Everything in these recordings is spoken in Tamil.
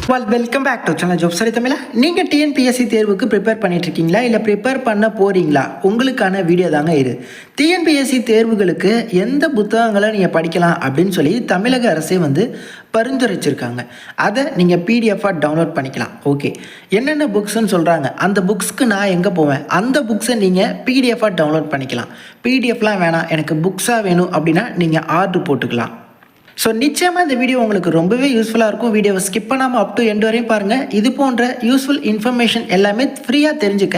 Welcome back to channel job study Tamizha. நீங்கள் டிஎன்பிஎஸ்சி தேர்வுக்கு ப்ரிப்பேர் பண்ணிட்டு இருக்கீங்களா, இல்லை ப்ரிப்பேர் பண்ண போகிறீங்களா? உங்களுக்கான வீடியோ தாங்க இது. டிஎன்பிஎஸ்சி தேர்வுகளுக்கு எந்த புத்தகங்களை நீங்கள் படிக்கலாம் அப்படின்னு சொல்லி தமிழக அரசே பரிந்துரைச்சிருக்காங்க. அதை நீங்கள் பிடிஎஃபாக டவுன்லோட் பண்ணிக்கலாம். ஓகே, என்னென்ன புக்ஸ்ன்னு சொல்கிறாங்க, அந்த புக்ஸ்க்கு நான் எங்கே போவேன், அந்த புக்ஸை நீங்கள் பிடிஎஃபாக டவுன்லோட் பண்ணிக்கலாம். பிடிஎஃப்லாம் வேணாம், எனக்கு புக்ஸாக வேணும் அப்படின்னா நீங்கள் ஆர்டர் போட்டுக்கலாம். ஸோ நிச்சயமாக இந்த வீடியோ உங்களுக்கு ரொம்பவே யூஸ்ஃபுல்லாக இருக்கும். வீடியோவை ஸ்கிப் பண்ணாமல் அப் டு எண்ட் வரையும் பாருங்கள். இது போன்ற யூஸ்ஃபுல் இன்ஃபர்மேஷன் எல்லாமே ஃப்ரீயாக தெரிஞ்சுக்க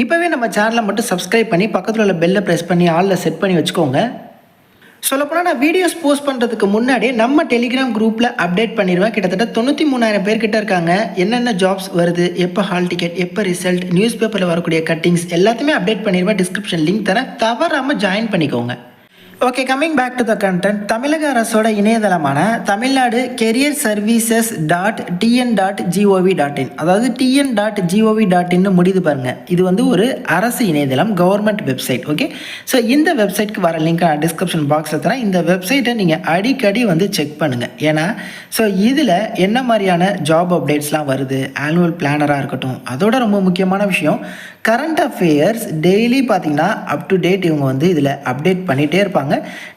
இப்போவே நம்ம சேனலை மட்டும் சப்ஸ்கிரைப் பண்ணி பக்கத்தில் உள்ள பெல்லை ப்ரெஸ் பண்ணி ஆலில் செட் பண்ணி வச்சுக்கோங்க. சொல்லப்போனால் நான் வீடியோஸ் போஸ்ட் பண்ணுறதுக்கு முன்னாடியே நம்ம டெலிகிராம் குரூப்பில் அப்டேட் பண்ணிடுவேன். கிட்டத்தட்ட 93,000 பேர்கிட்ட இருக்காங்க. என்னென்ன ஜாப்ஸ் வருது, எப்போ ஹால் டிக்கெட், எப்போ ரிசல்ட், நியூஸ் பேப்பரில் வரக்கூடிய கட்டிங்ஸ் எல்லாத்தையுமே அப்டேட் பண்ணிடுவேன். டிஸ்கிரிப்ஷன் லிங்க் தரேன், தவறாமல் ஜாயின் பண்ணிக்கோங்க. Okay, coming back to the content. தமிழக அரசோட இணையதளமான தமிழ்நாடு கெரியர் சர்வீசஸ் .tn.gov.in, அதாவது tn.gov.in முடிது பாருங்க. இது ஒரு அரசு இணையதளம், கவர்மெண்ட் வெப்சைட். ஓகே, ஸோ இந்த வெப்சைட்க்கு வர லிங்க் நான் டிஸ்கிரிப்ஷன் பாக்ஸில் தரேன். இந்த வெப்சைட்டை நீங்கள் அடிக்கடி செக் பண்ணுங்கள். ஏன்னா ஸோ இதில் என்ன மாதிரியான ஜாப் அப்டேட்ஸ்லாம் வருது, ஆனுவல் பிளானராக இருக்கட்டும், அதோட ரொம்ப முக்கியமான விஷயம் கரண்ட் அஃபேர்ஸ் டெய்லி பார்த்தீங்கன்னா அப் டு டேட் இவங்க இதில் அப்டேட் பண்ணிகிட்டே இருப்பாங்க.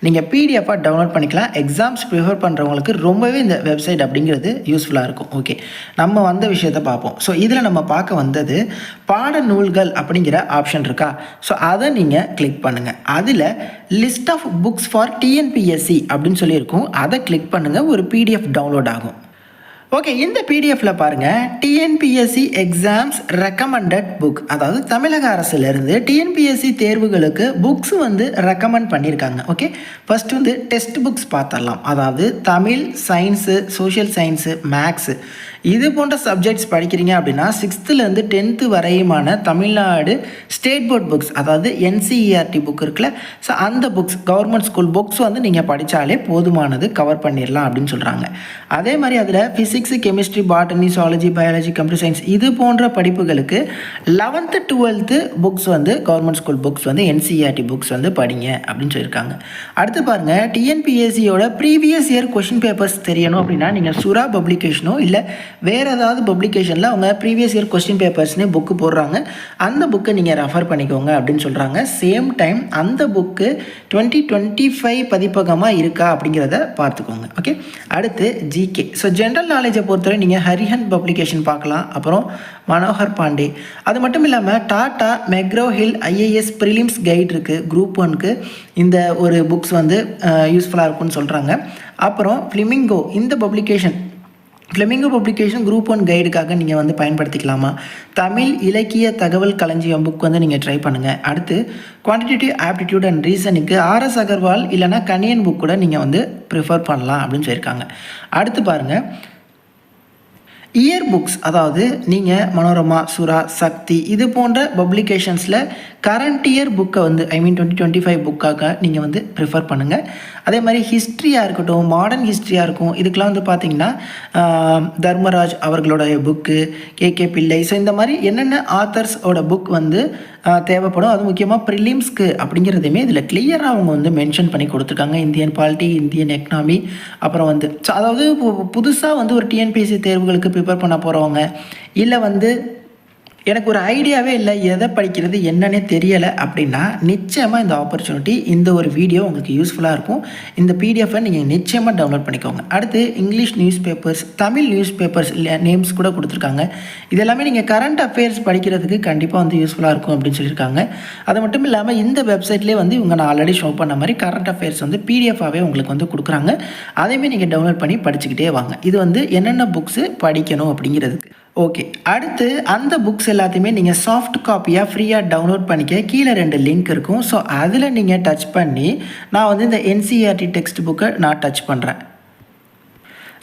நீங்கள் பிடிஎஃபாக டவுன்லோட் பண்ணிக்கலாம். எக்ஸாம்ஸ் ப்ரிஃபர் பண்ணுறவங்களுக்கு ரொம்பவே இந்த வெப்சைட் அப்படிங்கிறது யூஸ்ஃபுல்லாக இருக்கும். ஓகே, நம்ம வந்த விஷயத்தை பார்ப்போம். ஸோ இதில் நம்ம பார்க்க வந்தது பாட நூல்கள் அப்படிங்கிற ஆப்ஷன் இருக்கா. ஸோ அதை நீங்கள் கிளிக் பண்ணுங்கள். அதில் list of books for TNPSC அப்படின்னு சொல்லியிருக்கும். அதை கிளிக் பண்ணுங்கள், ஒரு பிடிஎஃப் டவுன்லோட் ஆகும். ஓகே, இந்த பிடிஎஃப்பில் பாருங்கள், டிஎன்பிஎஸ்சி எக்ஸாம்ஸ் ரெக்கமெண்டட் புக், அதாவது தமிழக அரசுலேருந்து டிஎன்பிஎஸ்சி தேர்வுகளுக்கு புக்ஸ் ரெக்கமெண்ட் பண்ணியிருக்காங்க. ஓகே, ஃபஸ்ட்டு டெக்ஸ்ட் புக்ஸ் பார்த்துடலாம். அதாவது Tamil, science, social science, maths இது போன்ற சப்ஜெக்ட்ஸ் படிக்கிறீங்க அப்படின்னா 6th-லேருந்து 10th வரையுமான தமிழ்நாடு ஸ்டேட் போர்ட் புக்ஸ், அதாவது என்சிஇஆர்டி புக் இருக்குல்ல, ஸோ அந்த புக்ஸ் கவர்மெண்ட் ஸ்கூல் புக்ஸ் நீங்கள் படித்தாலே போதுமானது, கவர் பண்ணிடலாம் அப்படின்னு சொல்கிறாங்க. அதே மாதிரி அதில் physics, chemistry, botany, zoology, biology, computer science இது போன்ற படிப்புகளுக்கு 11th 12th books government school books NCERT books படிங்க அப்படின்னு சொல்லியிருக்காங்க. அடுத்து பாருங்கள், டிஎன்பிஎஸ்சியோட ப்ரீவியஸ் இயர் கொஷின் பேப்பர்ஸ் தெரியணும் அப்படின்னா நீங்கள் சுறா பப்ளிகேஷனோ இல்லை வேறு ஏதாவது பப்ளிகேஷனில் அவங்க ப்ரீவியஸ் இயர் கொஸ்டின் பேப்பர்ஸ்னே புக்கு போடுறாங்க. அந்த புக்கை நீங்கள் ரெஃபர் பண்ணிக்கோங்க அப்படின்னு சொல்கிறாங்க. சேம் டைம் அந்த புக்கு 2025 பதிப்பகமாக இருக்கா அப்படிங்கிறத பார்த்துக்கோங்க. ஓகே, அடுத்து ஜிகே. ஸோ ஜென்ரல் நாலேஜை பொறுத்தவரை நீங்கள் ஹரிஹன் பப்ளிகேஷன் பார்க்கலாம், அப்புறம் மனோகர் பாண்டே. அது மட்டும் இல்லாமல் Tata McGraw Hill IAS prelims guide இருக்குது, குரூப் 1க்கு இந்த ஒரு புக்ஸ் யூஸ்ஃபுல்லாக இருக்கும்னு சொல்கிறாங்க. அப்புறம் ஃப்ளிமிங்கோ, இந்த ஃப்ளெமிங்கோ பப்ளிகேஷன் குரூப் 1 கைடுக்காக நீங்கள் பயன்படுத்திக்கலாமா. தமிழ் இலக்கிய தகவல் களஞ்சியம் புக் நீங்கள் ட்ரை பண்ணுங்கள். அடுத்து குவான்டிடேட்டிவ் ஆப்டிடியூட் அண்ட் ரீசனுக்கு ஆர்எஸ் அகர்வால் இல்லைனா கனியன் புக் கூட நீங்கள் ப்ரிஃபர் பண்ணலாம் அப்படின்னு சொல்லியிருக்காங்க. அடுத்து பாருங்கள், இயர் புக்ஸ், அதாவது நீங்கள் மனோரமா, சுறா, சக்தி இது போன்ற பப்ளிகேஷன்ஸில் கரண்ட் இயர் புக்கை 2025 புக்காக நீங்கள் ப்ரிஃபர் பண்ணுங்கள். அதே மாதிரி ஹிஸ்ட்ரியாக இருக்கட்டும், மாடர்ன் ஹிஸ்ட்ரியாக இருக்கும், இதுக்கெலாம் பார்த்தீங்கன்னா தர்மராஜ் அவர்களோட புக்கு, கே பிள்ளை, ஸோ இந்த மாதிரி என்னென்ன ஆத்தர்ஸோட புக் தேவைப்படும். அது முக்கியமாக ப்ரிலிம்ஸ்க்கு அப்படிங்கிறதுமே இதில் கிளியராக அவங்க மென்ஷன் பண்ணி கொடுத்துருக்காங்க. இந்தியன் பாலிட்டி, இந்தியன் எக்கனாமி, அப்புறம் ஸோ அதாவது புதுசாக ஒரு டிஎன்பிஎஸ்சி தேர்வுகளுக்கு ப்ரிப்பேர் பண்ண போகிறவங்க, இல்லை எனக்கு ஒரு ஐடியாவே இல்லை, எதை படிக்கிறது என்னன்னே தெரியலை அப்படின்னா நிச்சயமாக இந்த ஆப்பர்ச்சுனிட்டி, இந்த ஒரு வீடியோ உங்களுக்கு யூஸ்ஃபுல்லாக இருக்கும். இந்த பிடிஎஃபை நீங்கள் நிச்சயமாக டவுன்லோட் பண்ணிக்கோங்க. அடுத்து English news papers, Tamil news papers names கூட கொடுத்துருக்காங்க. இது எல்லாமே நீங்கள் கரண்ட் அஃபேர்ஸ் படிக்கிறதுக்கு கண்டிப்பாக யூஸ்ஃபுல்லாக இருக்கும் அப்படின்னு சொல்லியிருக்காங்க. அது மட்டும் இல்லாமல் இந்த வெப்சைட்லேயே இவங்க நான் ஆல்ரெடி ஷோ பண்ண மாதிரி கரண்ட் அஃபேர்ஸ் பிடிஎஃபாகவே உங்களுக்கு கொடுக்குறாங்க. அதையுமே நீங்கள் டவுன்லோட் பண்ணி படிச்சுக்கிட்டே வாங்க. இது என்னென்ன புக்ஸு படிக்கணும் அப்படிங்கிறதுக்கு. ஓகே, அடுத்து அந்த புக்ஸ் எல்லாத்தையுமே நீங்கள் சாஃப்ட் காப்பியாக ஃப்ரீயாக டவுன்லோட் பண்ணிக்க கீழே 2 லிங்க் இருக்கும். ஸோ அதில் நீங்கள் டச் பண்ணி நான் இந்த என்சிஇஆர்டி டெக்ஸ்ட் புக்கை நான் டச் பண்ணுறேன்.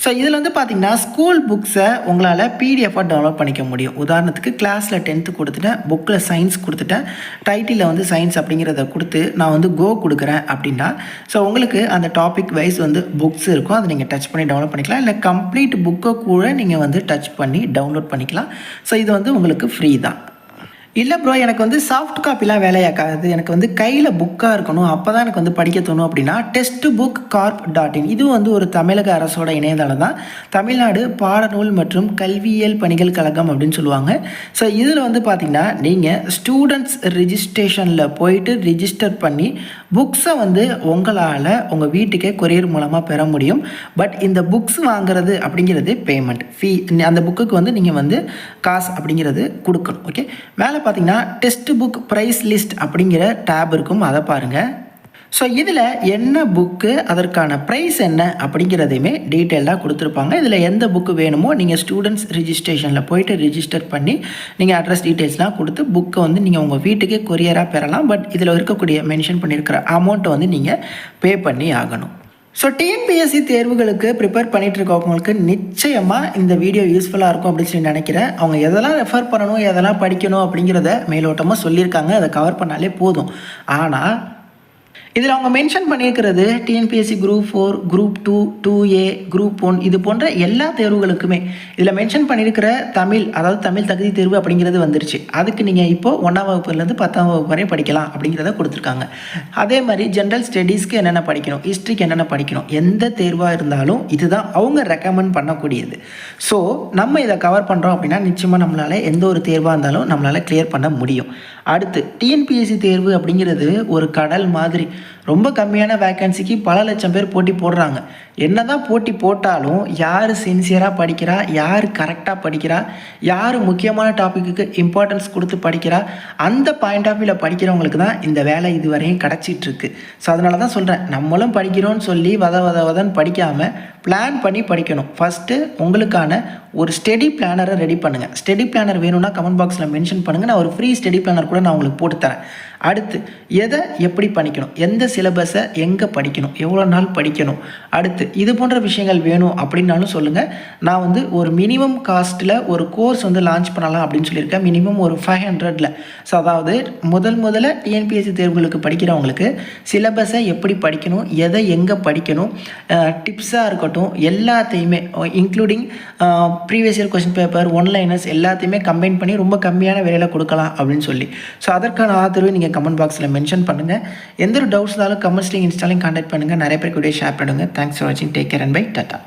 ஸோ இதில் பார்த்தீங்கன்னா ஸ்கூல் புக்ஸை உங்களால் பிடிஎஃபாக டவுன்லோட் பண்ணிக்க முடியும். உதாரணத்துக்கு கிளாஸில் 10th கொடுத்துட்டேன், புக்கில் சயின்ஸ் கொடுத்துட்டேன், டைட்டிலில் சயின்ஸ் அப்படிங்கிறத கொடுத்து நான் கோ கொடுக்குறேன் அப்படின்னா ஸோ உங்களுக்கு அந்த டாபிக் வைஸ் புக்ஸ் இருக்கும். அதை நீங்கள் டச் பண்ணி டவுன்லோட் பண்ணிக்கலாம். இல்லை கம்ப்ளீட் புக்கை கூட நீங்கள் டச் பண்ணி டவுன்லோட் பண்ணிக்கலாம். ஸோ இது உங்களுக்கு ஃப்ரீ தான். இல்ல ப்ரோ, எனக்கு வந்து சாஃப்ட் காப்பிலாம் வேலையாக்காது. எனக்கு வந்து கையில புக்கா இருக்கணும். அப்பதான் எனக்கு வந்து படிக்க தோணும் அப்படின்னா, டெக்ஸ்ட்புக்கார்ப்.இன் இதுவும் வந்து ஒரு தமிழக அரசோட இணையதளம் தான். தமிழ்நாடு பாடநூல் மற்றும் கல்வியியல் பணிகள் கழகம் அப்படின்னு சொல்லுவாங்க. ஸோ இதில வந்து பார்த்தீங்கன்னா, நீங்க ஸ்டூடண்ட்ஸ் ரிஜிஸ்ட்ரேஷன்ல போயிட்டு ரிஜிஸ்டர் பண்ணி, புக்ஸ வந்து உங்களால உங்க வீட்டுக்கே கொரியர் மூலமா பெற முடியும். பட் இந்த புக்ஸ் வாங்குறது அப்படிங்கிறது பேமெண்ட் ஃபீ. அந்த புக்குக்கு வந்து நீங்க வந்து காசு அப்படிங்கிறது குடுக்கணும். ஓகே. மேல பார்த்தீங்கன்னா, டெக்ஸ்ட் புக் பிரைஸ் லிஸ்ட் அப்படிங்கிற டேப் இருக்கும். அத பாருங்க. ஸோ இதில் என்ன புக்கு, அதற்கான ப்ரைஸ் என்ன அப்படிங்கிறதையுமே டீட்டெயிலாக கொடுத்துருப்பாங்க. இதில் எந்த புக்கு வேணுமோ நீங்கள் ஸ்டூடெண்ட்ஸ் ரிஜிஸ்ட்ரேஷனில் போயிட்டு ரிஜிஸ்டர் பண்ணி நீங்கள் அட்ரஸ் டீட்டெயில்ஸ்லாம் கொடுத்து புக்கை வந்து நீங்கள் உங்கள் வீட்டுக்கே கொரியராக பெறலாம். பட் இதில் இருக்கக்கூடிய மென்ஷன் பண்ணியிருக்கிற அமௌண்ட்டை வந்து நீங்கள் பே பண்ணி ஆகணும். ஸோ டிஎன்பிஎஸ்சி தேர்வுகளுக்கு ப்ரிப்பேர் பண்ணிகிட்டு இருக்கவங்களுக்கு நிச்சயமாக இந்த வீடியோ யூஸ்ஃபுல்லாக இருக்கும் அப்படின்னு சொல்லி நினைக்கிறேன். அவங்க எதெல்லாம் ரெஃபர் பண்ணணும், எதெல்லாம் படிக்கணும் அப்படிங்கிறத மேலோட்டமாக சொல்லியிருக்காங்க. அதை கவர் பண்ணாலே போதும். ஆனால் இதில் அவங்க மென்ஷன் பண்ணியிருக்கிறது TNPSC group 4, group 2, 2A, group 1 இது போன்ற எல்லா தேர்வுகளுக்குமே இதில் மென்ஷன் பண்ணியிருக்கிற தமிழ், அதாவது தமிழ் தகுதி தேர்வு அப்படிங்கிறது வந்துருச்சு. அதுக்கு நீங்கள் இப்போது 1ஆம் வகுப்புலேருந்து 10ஆம் வகுப்பு வரை படிக்கலாம் அப்படிங்கிறத கொடுத்துருக்காங்க. அதே மாதிரி ஜென்ரல் ஸ்டடீஸ்க்கு என்னென்ன படிக்கணும், ஹிஸ்ட்ரிக்கு என்னென்ன படிக்கணும், எந்த தேர்வாக இருந்தாலும் இதுதான் அவங்க ரெக்கமெண்ட் பண்ணக்கூடியது. ஸோ நம்ம இதை கவர் பண்ணுறோம் அப்படின்னா நிச்சயமாக நம்மளால் எந்த ஒரு தேர்வாக இருந்தாலும் நம்மளால் கிளியர் பண்ண முடியும். அடுத்து டிஎன்பிஎஸ்சி தேர்வு அப்படிங்கிறது ஒரு கடல் மாதிரி. ரொம்ப கம்மியான வேக்கன்சிக்கு பல லட்சம் பேர் போட்டி போடுறாங்க. என்னதான் போட்டி போட்டாலும் யார் சின்சியராக படிக்கிறா, யார் கரெக்டாக படிக்கிறா, யார் முக்கியமான டாப்பிக்கு இம்பார்ட்டன்ஸ் கொடுத்து படிக்கிறா, அந்த பாயிண்ட் ஆஃப் வியூவில் படிக்கிறவங்களுக்கு தான் இந்த வேலை இதுவரையும் கிடச்சிட்ருக்கு. ஸோ அதனால தான் சொல்கிறேன், நம்மளும் படிக்கிறோன்னு சொல்லி வதன்னு படிக்காமல் பிளான் பண்ணி படிக்கணும். ஃபஸ்ட்டு உங்களுக்கான ஒரு ஸ்டடி பிளானரை ரெடி பண்ணுங்கள். ஸ்டடி பிளானர் வேணும்னா கமெண்ட் பாக்ஸில் மென்ஷன் பண்ணுங்கள். நான் ஒரு ஃப்ரீ ஸ்டடி பிளானர் கூட நான் உங்களுக்கு போட்டு தரேன். அடுத்து எதை எப்படி படிக்கணும், எந்த சிலபஸை எங்கே படிக்கணும், எவ்வளோ நாள் படிக்கணும், அடுத்து இது போன்ற விஷயங்கள் வேணும் அப்படின்னாலும் சொல்லுங்கள். நான் வந்து ஒரு மினிமம் காஸ்ட்டில் ஒரு கோர்ஸ் வந்து லான்ச் பண்ணலாம் அப்படின்னு சொல்லியிருக்கேன். மினிமம் ஒரு 500ல். ஸோ அதாவது முதல்ல டிஎன்பிஎஸ்சி தேர்வுகளுக்கு படிக்கிறவங்களுக்கு சிலபஸை எப்படி படிக்கணும், எதை எங்கே படிக்கணும், டிப்ஸாக இருக்கட்டும், எல்லாத்தையுமே including previous year question paper, one-liners எல்லாத்தையுமே கம்பைன் பண்ணி ரொம்ப கம்மியான விலையில் கொடுக்கலாம் அப்படின்னு சொல்லி. ஸோ அதற்கான ஆதரவு நீங்கள் கமெண்ட் பாக்ஸில் மென்ஷன் பண்ணுங்கள். எந்த ஒரு டவுட்ஸ் இருந்தாலும் கமெண்ட்ஸ்லையும் இன்ஸ்டாலையும் கான்டாக்ட் பண்ணுங்கள். நிறைய பேருக்கு வீடியோ ஷேர் பண்ணுங்கள். தேங்க்ஸ் ஃபார் வாட்சிங். Take care and bye. Tata.